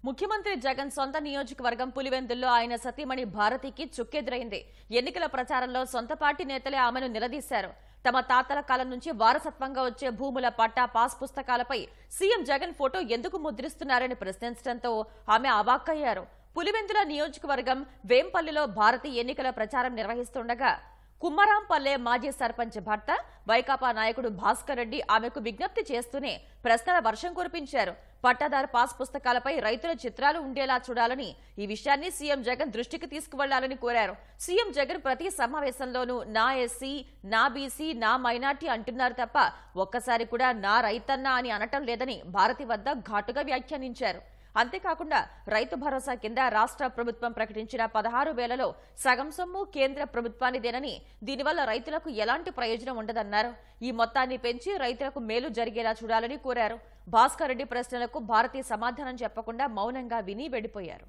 ముఖ్యమంత్రి జగన్ సొంత నియోజకవర్గం పులివెందుల్లో ఆయన సతీమణి భారతికి చుక్కెదురైంది. ఎన్నికల ప్రచారంలో సొంత పార్టీ నేతలే ఆమెను నిలదీశారు. తమ తాతల కాలం నుంచి వారసత్వంగా వచ్చే భూముల పట్టా పాస్ పుస్తకాలపై సీఎం జగన్ ఫోటో ఎందుకు ముద్రిస్తున్నారని ప్రశ్నించడంతో ఆమె అవాక్కయ్యారు. పులివెందుల నియోజకవర్గం వేంపల్లిలో భారతి ఎన్నికల ప్రచారం నిర్వహిస్తుండగా కుమ్మరాంపల్లె మాజీ సర్పంచ్ భర్త వైకాపా నాయకుడు భాస్కర్ రెడ్డి ఆమెకు విజ్ఞప్తి చేస్తూనే ప్రశ్నల వర్షం కురిపించారు. పట్టాదారు పాస్ పుస్తకాలపై రైతుల చిత్రాలు ఉండేలా చూడాలని, ఈ విషయాన్ని సీఎం జగన్ దృష్టికి తీసుకువెళ్లాలని కోరారు. సీఎం జగన్ ప్రతి సమావేశంలోనూ నా ఎస్సీ, నా బీసీ, నా మైనార్టీ అంటున్నారు తప్ప ఒక్కసారి కూడా నా రైతన్న అని అనటం లేదని భారతి వద్ద ఘాటుగా వ్యాఖ్యానించారు. అంతేకాకుండా రైతు భరోసా కింద రాష్ట్ర ప్రభుత్వం ప్రకటించిన 16,000లో సగం సొమ్ము కేంద్ర ప్రభుత్వానిదేనని, దీనివల్ల రైతులకు ఎలాంటి ప్రయోజనం ఉండదన్నారు. ఈ మొత్తాన్ని పెంచి రైతులకు మేలు జరిగేలా చూడాలని కోరారు. భాస్కర్ రెడ్డి ప్రశ్నలకు భారతి సమాధానం చెప్పకుండా మౌనంగా విని వెళ్లిపోయారు.